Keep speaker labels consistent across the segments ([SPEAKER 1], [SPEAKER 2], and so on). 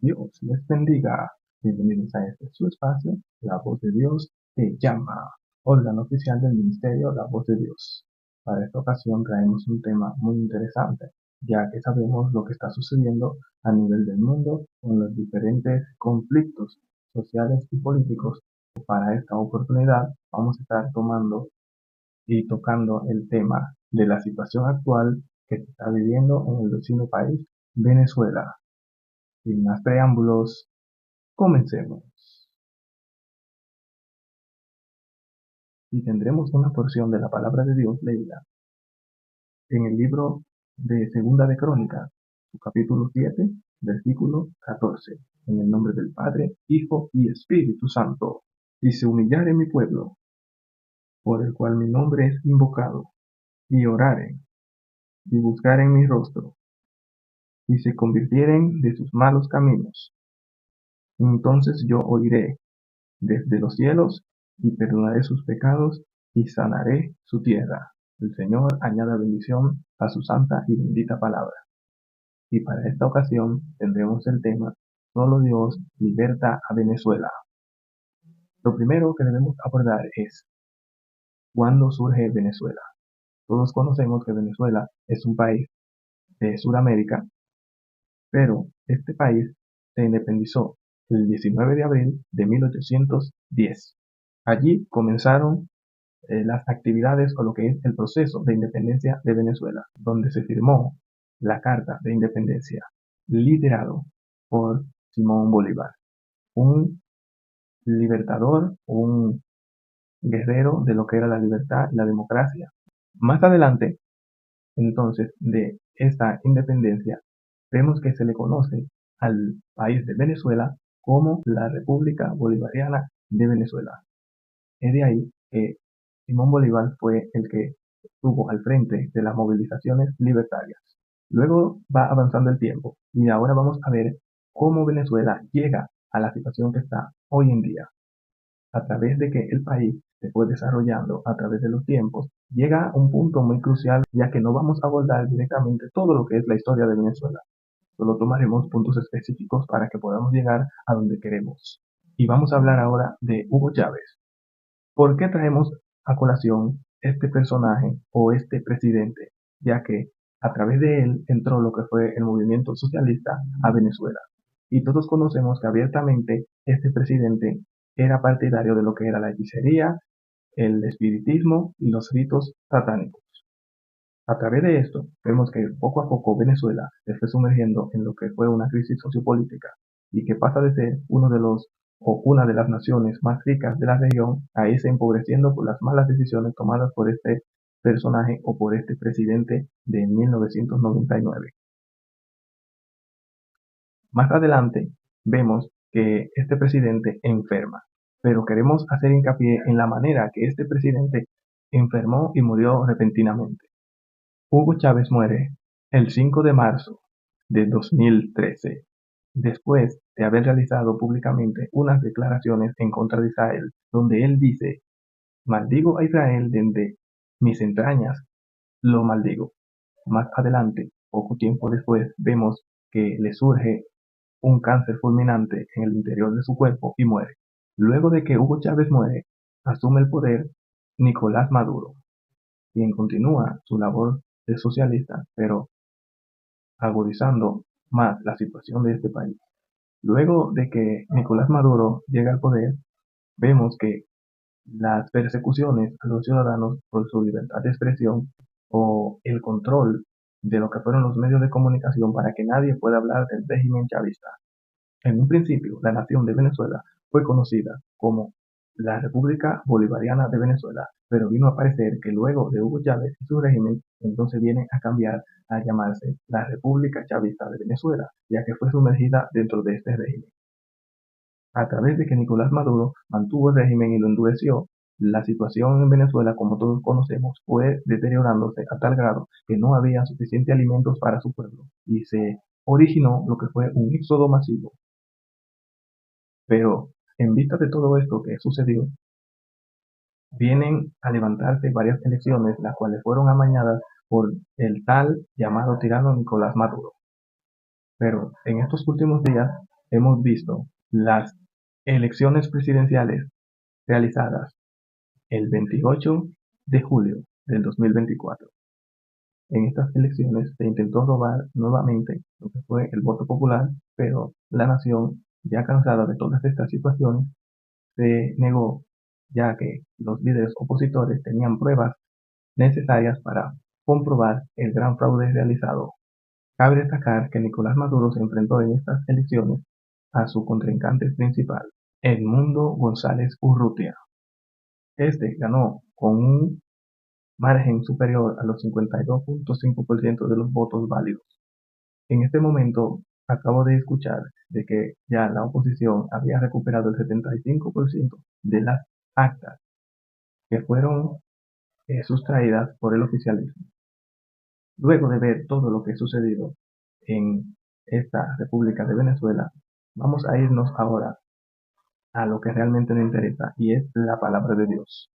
[SPEAKER 1] Dios les bendiga. Bienvenidos a este su espacio, La Voz de Dios te llama, órgano oficial del Ministerio La Voz de Dios. Para esta ocasión traemos un tema muy interesante, ya que sabemos lo que está sucediendo a nivel del mundo con los diferentes conflictos sociales y políticos. Para esta oportunidad vamos a estar tomando y tocando el tema de la situación actual que se está viviendo en el vecino país, Venezuela. Sin más preámbulos, comencemos. Y tendremos una porción de la palabra de Dios leída en el libro de Segunda de Crónicas, su capítulo 7, versículo 14. En el nombre del Padre, Hijo y Espíritu Santo. Si se humillare mi pueblo, por el cual mi nombre es invocado, y oraren, y buscaren mi rostro, y se convirtieren de sus malos caminos, entonces yo oiré desde los cielos, y perdonaré sus pecados, y sanaré su tierra. El Señor añada bendición a su santa y bendita palabra. Y para esta ocasión tendremos el tema Solo Dios liberta a Venezuela. Lo primero que debemos abordar es ¿cuándo surge Venezuela? Todos conocemos que Venezuela es un país de Sudamérica, pero este país se independizó el 19 de abril de 1810. Allí comenzaron las actividades o lo que es el proceso de independencia de Venezuela, donde se firmó la Carta de Independencia, liderado por Simón Bolívar, un libertador, un guerrero de lo que era la libertad y la democracia. Más adelante, entonces, de esta independencia, vemos que se le conoce al país de Venezuela como la República Bolivariana de Venezuela. Es de ahí que Simón Bolívar fue el que estuvo al frente de las movilizaciones libertarias. Luego va avanzando el tiempo y ahora vamos a ver cómo Venezuela llega a la situación que está hoy en día. A través de que el país se fue desarrollando a través de los tiempos, llega a un punto muy crucial, ya que no vamos a abordar directamente todo lo que es la historia de Venezuela. Solo tomaremos puntos específicos para que podamos llegar a donde queremos. Y vamos a hablar ahora de Hugo Chávez. ¿Por qué traemos a colación este personaje o este presidente? Ya que a través de él entró lo que fue el movimiento socialista a Venezuela. Y todos conocemos que abiertamente este presidente era partidario de lo que era la hechicería, el espiritismo y los ritos satánicos. A través de esto, vemos que poco a poco Venezuela se fue sumergiendo en lo que fue una crisis sociopolítica y que pasa de ser uno de los o una de las naciones más ricas de la región a irse empobreciendo por las malas decisiones tomadas por este personaje o por este presidente de 1999. Más adelante vemos que este presidente enferma, pero queremos hacer hincapié en la manera que este presidente enfermó y murió repentinamente. Hugo Chávez muere el 5 de marzo de 2013, después de haber realizado públicamente unas declaraciones en contra de Israel, donde él dice: maldigo a Israel desde mis entrañas, lo maldigo. Más adelante, poco tiempo después, vemos que le surge un cáncer fulminante en el interior de su cuerpo y muere. Luego de que Hugo Chávez muere, asume el poder Nicolás Maduro, quien continúa su labor de socialista, pero agudizando más la situación de este país. Luego de que Nicolás Maduro llega al poder, vemos que las persecuciones a los ciudadanos por su libertad de expresión o el control de lo que fueron los medios de comunicación para que nadie pueda hablar del régimen chavista. En un principio, la nación de Venezuela fue conocida como la República Bolivariana de Venezuela, pero vino a parecer que luego de Hugo Chávez y su régimen, entonces viene a cambiar a llamarse la República Chavista de Venezuela, ya que fue sumergida dentro de este régimen. A través de que Nicolás Maduro mantuvo el régimen y lo endureció, la situación en Venezuela, como todos conocemos, fue deteriorándose a tal grado que no había suficientes alimentos para su pueblo y se originó lo que fue un éxodo masivo. Pero en vista de todo esto que sucedió, vienen a levantarse varias elecciones, las cuales fueron amañadas por el tal llamado tirano Nicolás Maduro. Pero en estos últimos días hemos visto las elecciones presidenciales realizadas el 28 de julio del 2024. En estas elecciones se intentó robar nuevamente lo que fue el voto popular, pero la nación, ya cansada de todas estas situaciones, se negó, ya que los líderes opositores tenían pruebas necesarias para comprobar el gran fraude realizado. Cabe destacar que Nicolás Maduro se enfrentó en estas elecciones a su contrincante principal, Edmundo González Urrutia. Este ganó con un margen superior a los 52.5% de los votos válidos. En este momento, acabo de escuchar de que ya la oposición había recuperado el 75% de las actas que fueron sustraídas por el oficialismo. Luego de ver todo lo que ha sucedido en esta República de Venezuela, vamos a irnos ahora a lo que realmente nos interesa, y es la palabra de Dios.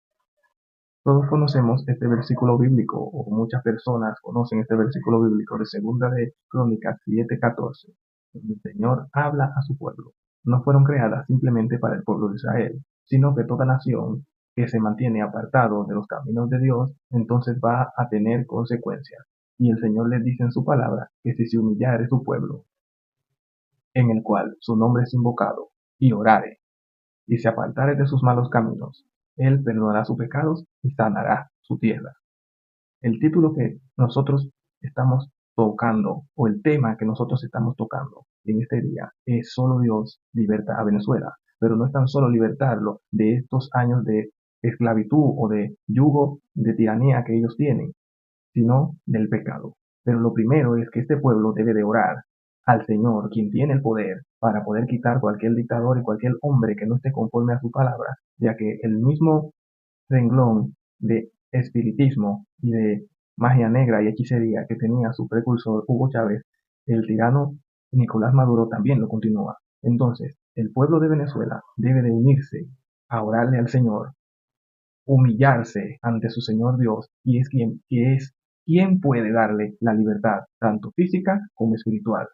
[SPEAKER 1] Todos conocemos este versículo bíblico, o muchas personas conocen este versículo bíblico de Segunda de Crónicas 7:14, donde el Señor habla a su pueblo. No fueron creadas simplemente para el pueblo de Israel, sino que toda nación que se mantiene apartado de los caminos de Dios, entonces va a tener consecuencias. Y el Señor les dice en su palabra que si se humillare su pueblo, en el cual su nombre es invocado, y orare, y se apartare de sus malos caminos, Él perdonará sus pecados y sanará su tierra. El título que nosotros estamos tocando, o el tema que nosotros estamos tocando en este día, es Solo Dios liberta a Venezuela. Pero no es tan solo libertarlo de estos años de esclavitud o de yugo de tiranía que ellos tienen, sino del pecado. Pero lo primero es que este pueblo debe de orar al Señor, quien tiene el poder para poder quitar cualquier dictador y cualquier hombre que no esté conforme a su palabra, ya que el mismo renglón de espiritismo y de magia negra y hechicería que tenía su precursor Hugo Chávez, el tirano Nicolás Maduro también lo continúa. Entonces, el pueblo de Venezuela debe de unirse a orarle al Señor, humillarse ante su Señor Dios, y es quien puede darle la libertad, tanto física como espiritual.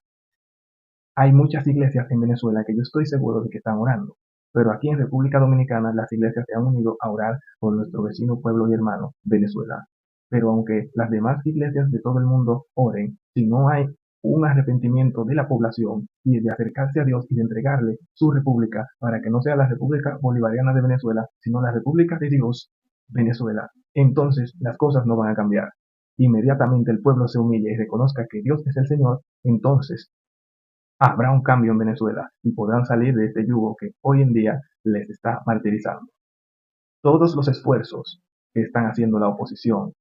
[SPEAKER 1] Hay muchas iglesias en Venezuela que yo estoy seguro de que están orando, pero aquí en República Dominicana las iglesias se han unido a orar por nuestro vecino pueblo y hermano, Venezuela. Pero aunque las demás iglesias de todo el mundo oren, si no hay un arrepentimiento de la población y de acercarse a Dios y de entregarle su república para que no sea la República Bolivariana de Venezuela, sino la República de Dios, Venezuela, entonces las cosas no van a cambiar. Inmediatamente el pueblo se humille y reconozca que Dios es el Señor, entonces habrá un cambio en Venezuela y podrán salir de este yugo que hoy en día les está martirizando. Todos los esfuerzos que están haciendo la oposición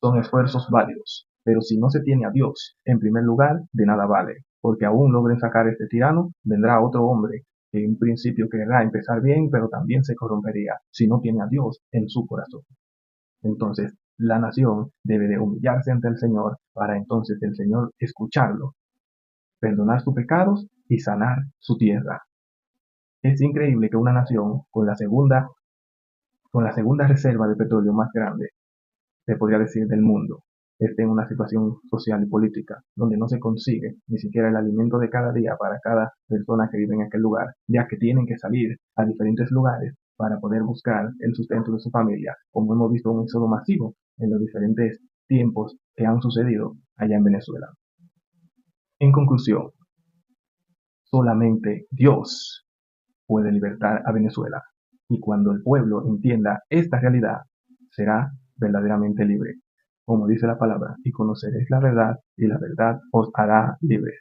[SPEAKER 1] son esfuerzos válidos, pero si no se tiene a Dios en primer lugar, de nada vale, porque aún logren sacar a este tirano, vendrá otro hombre que en principio querrá empezar bien, pero también se corrompería si no tiene a Dios en su corazón. Entonces, la nación debe de humillarse ante el Señor para entonces el Señor escucharlo, perdonar sus pecados y sanar su tierra. Es increíble que una nación con la segunda reserva de petróleo más grande, se podría decir, del mundo, esté en una situación social y política donde no se consigue ni siquiera el alimento de cada día para cada persona que vive en aquel lugar, ya que tienen que salir a diferentes lugares para poder buscar el sustento de su familia, como hemos visto un éxodo masivo en los diferentes tiempos que han sucedido allá en Venezuela. En conclusión, solamente Dios puede libertar a Venezuela, y cuando el pueblo entienda esta realidad, será verdaderamente libre. Como dice la palabra, y conoceréis la verdad, y la verdad os hará libres.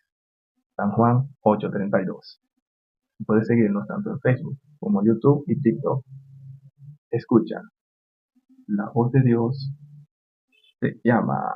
[SPEAKER 1] San Juan 8:32. Puedes seguirnos tanto en Facebook como YouTube y TikTok. Escucha, la voz de Dios te llama.